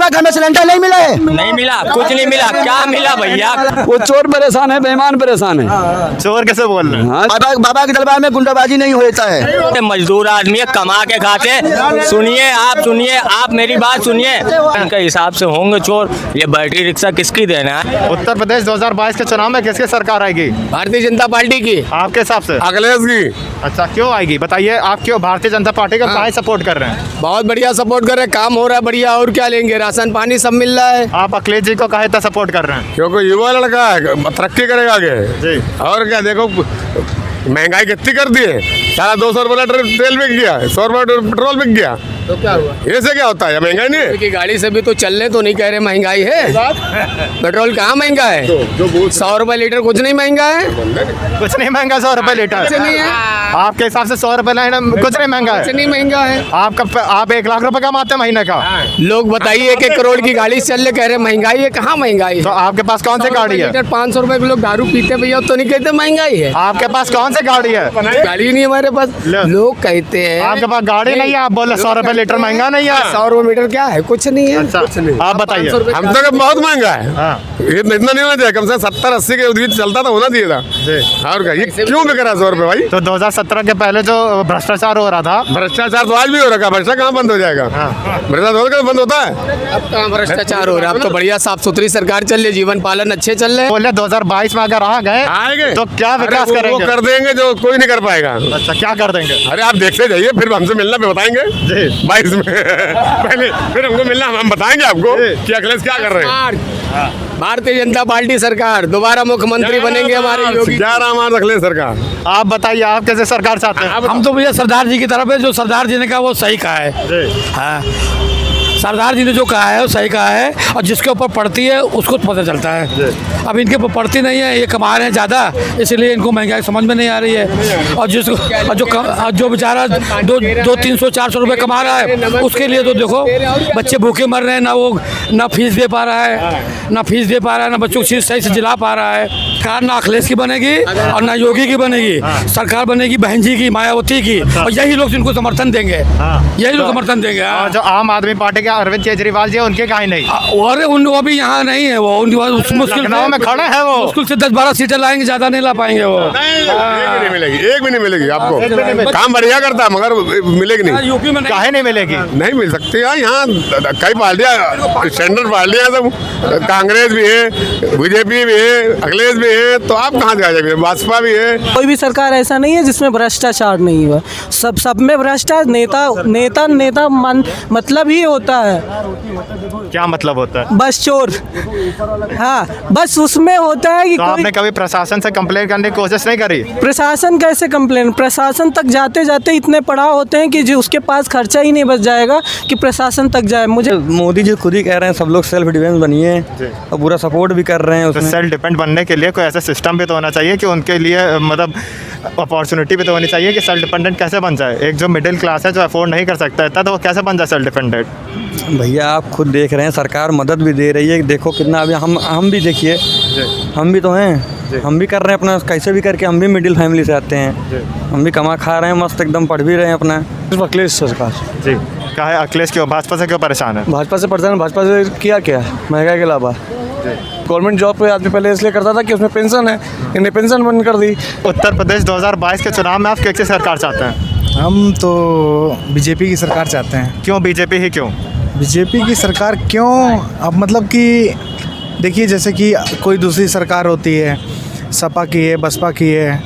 तुम्हें घर में सिलेंडर नहीं मिला है? नहीं मिला, कुछ नहीं मिला। क्या मिला भैया? वो चोर परेशान है, बेईमान परेशान है। चोर कैसे बोल रहे हैं? बाबा के दरबार में गुंडाबाजी नहीं होता है। मजदूर आदमी है, कमा के खाते। सुनिए आप मेरी बात सुनिए। इनके हिसाब से होंगे चोर। ये बैटरी रिक्शा किसकी देना है? उत्तर प्रदेश 2022 के चुनाव में किसकी सरकार आएगी? भारतीय जनता पार्टी की। आपके हिसाब से? अखिलेश की। अच्छा, क्यों आएगी बताइए? आप क्यों भारतीय जनता पार्टी का काहे सपोर्ट कर रहे हैं? बहुत बढ़िया सपोर्ट कर रहे हैं, काम हो रहा है बढ़िया। और क्या लेंगे, राशन पानी सब मिल रहा है। आप अखिलेश जी को काहे इतना सपोर्ट कर रहे हैं? क्योंकि युवा लड़का है, तरक्की करेगा आगे। जी। और क्या, देखो महंगाई कितनी कर दी है। सारा 200 रुपये तेल बिक गया, 100 रुपये पेट्रोल बिक गया। तो क्या हुआ? ऐसे क्या होता है? महंगाई नहीं है की गाड़ी से भी तो चलने तो नहीं कह रहे महंगाई है। पेट्रोल कहाँ महंगा है? 100 रुपए लीटर कुछ नहीं महंगा है। कुछ नहीं महंगा 100 रुपए लीटर? कुछ नहीं है। आपके हिसाब से 100 रुपए लीटर कुछ नहीं महंगा है? कुछ नहीं महंगा है। आप 1 लाख रुपए कमाते हैं महीने का। लोग बताइए 1 करोड़ की गाड़ी से चल कह रहे महंगाई है। कहाँ महंगाई है? तो आपके पास कौन सी गाड़ी है? 500 रुपए के लोग दारू पीते भैया, तो नहीं कहते महंगाई है। आपके पास कौन सी गाड़ी है? गाड़ी नहीं हमारे पास। लोग कहते हैं आपके पास गाड़ी नहीं है, आप बोले 100 रुपए लीटर महंगा नहीं है। 100 रुपए मीटर क्या है? कुछ नहीं है। अच्छा, आप बताइए। हम तक बहुत महंगा है। हाँ। इतना नहीं होना चाहिए, कम से कम 70-80 के बीच चलता था, होना चाहिए था। और क्या, ये क्यों बिक रहा है 100 रुपए भाई? तो 2017 के पहले जो भ्रष्टाचार हो रहा था, भ्रष्टाचार तो आज भी हो रखा है। भ्रष्टाचार कहाँ बंद हो जाएगा? भ्रष्टाचार बंद होता है? अब कहाँ भ्रष्टाचार हो रहा है? अब तो बढ़िया साफ सुथरी सरकार चल रही, जीवन पालन अच्छे चल रहे। बोले 2022 में अगर आएंगे तो क्या विकास वो करेंगे? कर देंगे जो कोई नहीं कर पाएगा। अच्छा, क्या कर देंगे? अरे आप देखते जाइए, फिर हमसे मिलना पे बताएंगे। जी। 22 में पहले फिर हमको मिलना, हम बताएंगे आपको कि अखिलेश क्या कर रहे हैं। भारतीय जनता पार्टी सरकार दोबारा मुख्यमंत्री बनेंगे हमारे योगी। जय राम अखिलेश सरकार। आप बताइए, आप कैसे सरकार चाहते हैं? हम तो भैया सरदार जी की तरफ है। जो सरदार जी ने कहा वो सही कहा है। हाँ, सरदार जी ने जो कहा है वो सही कहा है। और जिसके ऊपर पड़ती है उसको पता चलता है। अब इनके ऊपर पड़ती नहीं है, ये कमा रहे हैं ज़्यादा, इसलिए इनको महंगाई समझ में नहीं आ रही है। और जो बेचारा 200-300-400 रुपये कमा रहा है, उसके लिए तो देखो बच्चे भूखे मर रहे हैं। ना फीस दे पा रहा है, ना बच्चों को चीज़ सही से दिला पा रहा है। कार ना अखिलेश की बनेगी और ना योगी की बनेगी। सरकार बनेगी बहन जी की, मायावती की। और यही लोग जिनको समर्थन देंगे, यही लोग समर्थन देंगे। जो आम आदमी पार्टी के अरविंद केजरीवाल जी, उनके कहीं नहीं? अरे वो भी यहाँ नहीं है। वो मुश्किल में खड़े हैं, वो मुश्किल से 10-12 सीटें लाएंगे, ज्यादा नहीं ला पाएंगे वो। एक भी नहीं मिलेगी आपको। काम बढ़िया करता है मगर मिलेगी नहीं। यूपी में काहे नहीं मिलेगी? नहीं मिल सकती यार। यहाँ कई पार्टियाँ, स्टैंडर्ड पार्टियाँ सब, कांग्रेस भी है, बीजेपी भी है, अखिलेश भी है, तो आप कहाँ जा जाएंगे? भाजपा भी है। कोई भी सरकार ऐसा नहीं है जिसमें भ्रष्टाचार नहीं हुआ। सब में भ्रष्टाचार। नेता मतलब ही होता है। क्या मतलब होता है? बस चोर। हाँ, बस उसमें होता है कि तो आपने कभी प्रशासन से कंप्लेन करने की कोशिश नहीं करी? प्रशासन कैसे कंप्लेन? प्रशासन तक जाते जाते इतने पड़ाव होते हैं कि जो उसके पास खर्चा ही नहीं बच जाएगा कि प्रशासन तक जाए। मुझे मोदी जी खुद ही कह रहे हैं सब लोग सेल्फ डिफेंस बनिए, और पूरा सपोर्ट भी कर रहे हैं उसमें। सेल्फ डिपेंड बनने के लिए कोई ऐसा सिस्टम भी तो होना चाहिए कि उनके लिए मतलब अपॉर्चुनिटी भी तो होनी चाहिए कि सेल्फ डिपेंडेंट कैसे बन जाए। एक जो मिडिल क्लास है, जो अफोर्ड नहीं कर सकता है, तो वो कैसे बन जाए सेल्फ डिपेंडेंट? भैया आप खुद देख रहे हैं, सरकार मदद भी दे रही है। देखो कितना अभी हम भी देखिए, हम भी तो हैं, हम भी कर रहे हैं अपना कैसे भी करके। हम भी मिडिल फैमिली से आते हैं, हम भी कमा खा रहे हैं मस्त एकदम, पढ़ भी रहे हैं अपना। अखिलेश सरकार जी। क्या है अखिलेश क्यों? भाजपा से क्यों परेशान है? भाजपा से परेशान? भाजपा से किया क्या महंगाई के अलावा? गवर्नमेंट जॉब पे आदमी पहले इसलिए करता था कि उसमें पेंशन है, इन्हें पेंशन बंद कर दी। उत्तर प्रदेश 2022 के चुनाव में आप कैसे सरकार चाहते हैं? हम तो बीजेपी की सरकार चाहते हैं। क्यों बीजेपी ही क्यों? बीजेपी की सरकार क्यों? अब मतलब कि देखिए, जैसे कि कोई दूसरी सरकार होती है, सपा की है, बसपा की है,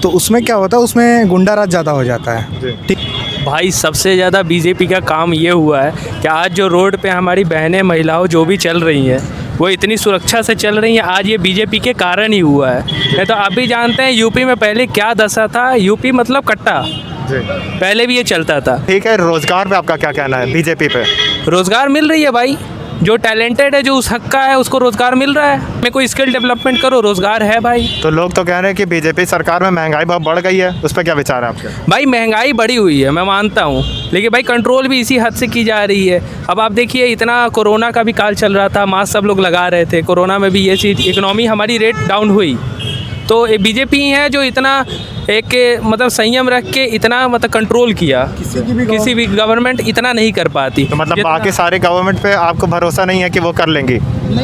तो उसमें क्या होता है, उसमें गुंडा राज ज़्यादा हो जाता है। ठीक भाई, सबसे ज़्यादा बीजेपी का काम ये हुआ है कि आज जो रोड पे हमारी बहनें, महिलाओं जो भी चल रही हैं, वो इतनी सुरक्षा से चल रही हैं, आज ये बीजेपी के कारण ही हुआ है। नहीं तो आप भी जानते हैं यूपी में पहले क्या दशा था। यूपी मतलब कट्टा, पहले भी ये चलता था। ठीक है, रोजगार पे आपका क्या कहना है? बीजेपी पे रोजगार मिल रही है भाई, जो टैलेंटेड है, जो उस हक का है, उसको रोजगार मिल रहा है। मैं कोई स्किल डेवलपमेंट करो, रोजगार है भाई। तो लोग तो कह रहे हैं कि बीजेपी सरकार में महंगाई बहुत बढ़ गई है, उस पर क्या विचार है आपके? भाई महंगाई बढ़ी हुई है, मैं मानता हूँ, लेकिन भाई कंट्रोल भी इसी हद से की जा रही है। अब आप देखिए, इतना कोरोना का भी काल चल रहा था, मास्क सब लोग लगा रहे थे, कोरोना में भी ये चीज़, इकोनॉमी हमारी रेट डाउन हुई, तो ये बीजेपी ही है जो इतना एक मतलब संयम रख के इतना मतलब कंट्रोल किया। किसी भी गवर्नमेंट इतना नहीं कर पाती। तो मतलब जितना- बाकी सारे गवर्नमेंट पे आपको भरोसा नहीं है कि वो कर लेंगी?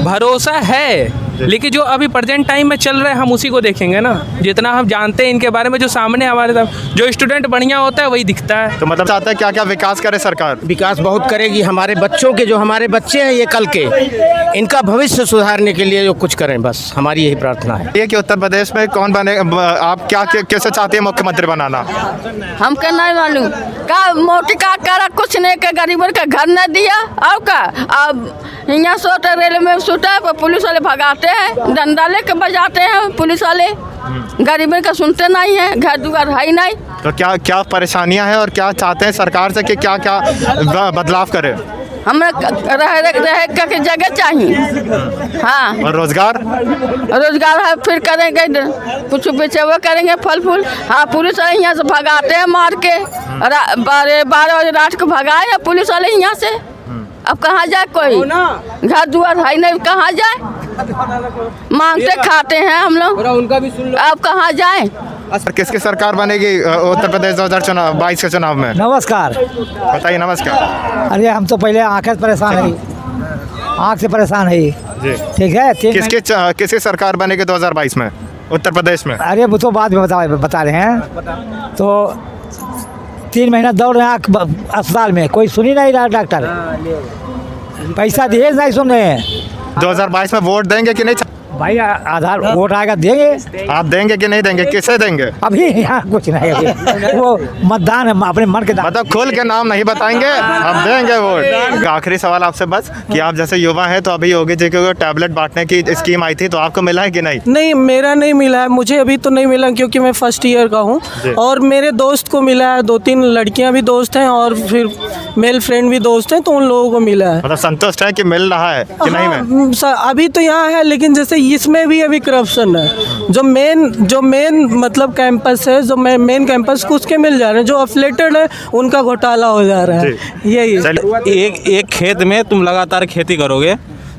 भरोसा है, लेकिन जो अभी प्रेजेंट टाइम में चल रहा है हम उसी को देखेंगे ना। जितना हम जानते हैं इनके बारे में, जो सामने हमारे जो स्टूडेंट बढ़िया होता है वही दिखता है। तो मतलब चाहते हैं क्या क्या विकास करे सरकार? विकास बहुत करेगी। हमारे बच्चों के, जो हमारे बच्चे हैं ये कल के, इनका भविष्य सुधारने के लिए जो कुछ करें, बस हमारी यही प्रार्थना है। ये कि उत्तर प्रदेश में कौन बने, आप क्या कैसे चाहते हैं मुख्यमंत्री बनाना? हमको नहीं मालूम का मोटी का करा, कुछ नहीं का, गरीबों का घर न दिया। और का अब यहाँ सोता, रेल में सोता, पुलिस वाले भगाते हैं, डंडा लेके बजाते हैं पुलिस वाले। गरीबों का सुनते नहीं है, घर दुआर है ही नहीं। तो क्या क्या परेशानियां हैं और क्या चाहते हैं सरकार से कि क्या क्या बदलाव करे? हमें रह के जगह चाहिए। हाँ, और रोजगार? रोजगार है, फिर करेंगे कुछ बेचेबो करेंगे, फल फूल। हाँ, पुलिस वाले यहाँ से भगाते हैं मार के। 12 बजे रात को भगाए पुलिस वाले यहाँ से। अब कहाँ जाए कोई, घर दुआर है नहीं, कहाँ जाए? मांगते खाते हैं हम लोग, उनका भी सुन लो। अब कहाँ जाए? किसकी सरकार बनेगी उत्तर प्रदेश 2022 के चुनाव में? नमस्कार। बताइए। नमस्कार। अरे हम तो पहले आँखें से परेशान है, आँख से परेशान है। ठीक है। किसकी सरकार बनेगी 2022 में उत्तर प्रदेश में? अरे वो तो बाद में बता रहे हैं। तो 3 महीना दौड़ रहे हैं अस्पताल में, कोई सुन ही नहीं रहा डॉक्टर। पैसा दिए नहीं सुन रहे हैं। 2022 में वोट देंगे कि नहीं? भाई आधार वोट आएगा देंगे। आप देंगे कि नहीं देंगे? किसे देंगे? अभी यहाँ कुछ नहीं है, वो मतदान है अपने मन के। मतलब खुल के नाम नहीं बताएंगे, हम देंगे वोट। आखिरी सवाल आपसे बस कि आप जैसे युवा हैं, तो अभी योगी जी को टैबलेट बांटने की स्कीम आई थी, तो आपको मिला है कि नहीं? नहीं, मेरा नहीं मिला है, मुझे अभी तो नहीं मिला क्योंकि मैं फर्स्ट ईयर का हूँ। और मेरे दोस्त को मिला है, 2-3 लड़कियाँ भी दोस्त हैं और फिर मेल फ्रेंड भी दोस्त हैं, तो उन लोगों को मिला है। मतलब संतुष्ट है कि मिल रहा है कि नहीं? हाँ, अभी तो यहाँ है, लेकिन जैसे इसमें भी अभी करप्शन है। जो मेन मतलब कैंपस है, जो मेन कैंपस को उसके मिल जा रहे हैं, जो अफिलेटेड है उनका घोटाला हो जा रहा है। यही एक खेत में तुम लगातार खेती करोगे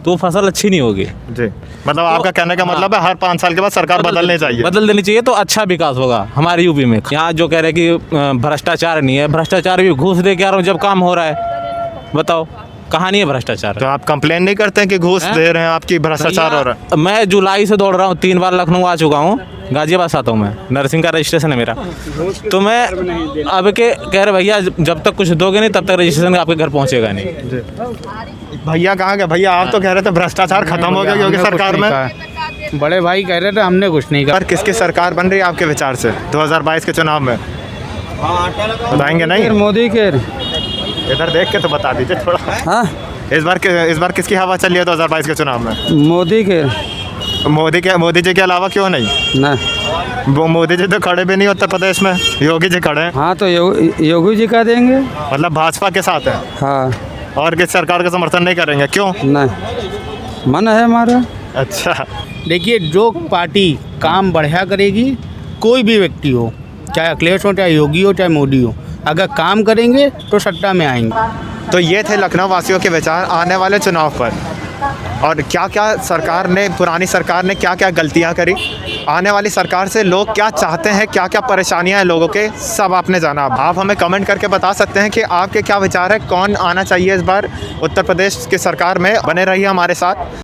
तो फसल अच्छी नहीं होगी जी। मतलब आपका कहने का मतलब है हर 5 साल के बाद सरकार बदल देनी चाहिए तो अच्छा विकास होगा हमारे यूपी में। यहाँ जो कह रहे हैं कि भ्रष्टाचार नहीं है, भ्रष्टाचार भी घूस दे के आ रहा हूँ जब काम हो रहा है। बताओ कहाँ नहीं है भ्रष्टाचार? तो आप कंप्लेन नहीं करते हैं कि घूस दे रहे हैं, आपकी भ्रष्टाचार हो रहा है? मैं जुलाई से दौड़ रहा हूँ, 3 बार लखनऊ आ चुका हूँ, गाजियाबाद से आता हूँ मैं, नर्सिंग का रजिस्ट्रेशन है मेरा। तो मैं अब के कह रहे भैया जब तक कुछ दोगे नहीं तब तक रजिस्ट्रेशन आपके घर पहुँचेगा नहीं। भैया कहाँ गए? भैया आप तो कह रहे थे भ्रष्टाचार खत्म हो गया क्योंकि सरकार में। बड़े भाई कह रहे थे हमने कुछ नहीं पर किसकी सरकार बन रही है आपके विचार से 2022 के चुनाव में? बताएंगे नहीं? मोदी के। इधर देख के तो बता दीजिए थोड़ा। हाँ, इस बार किसकी हवा चल रही है 2022 के चुनाव में? मोदी के। मोदी जी के अलावा क्यों नहीं? ना, वो मोदी जी तो खड़े भी नहीं उत्तर प्रदेश में, योगी जी खड़े हैं। हाँ तो योगी जी का देंगे। मतलब भाजपा के साथ है? हाँ। और किस सरकार का समर्थन नहीं करेंगे? क्यों? नहीं, मन है हमारा। अच्छा। देखिए, जो पार्टी काम बढ़िया करेगी, कोई भी व्यक्ति हो, चाहे अखिलेश हो, चाहे योगी हो, चाहे मोदी हो, अगर काम करेंगे तो सत्ता में आएंगे। तो ये थे लखनऊ वासियों के विचार आने वाले चुनाव पर, और क्या क्या पुरानी सरकार ने क्या क्या गलतियां करी, आने वाली सरकार से लोग क्या चाहते हैं, क्या क्या परेशानियां हैं लोगों के, सब आपने जाना। आप हमें कमेंट करके बता सकते हैं कि आपके क्या विचार है, कौन आना चाहिए इस बार उत्तर प्रदेश की सरकार में। बने रहिए हमारे साथ।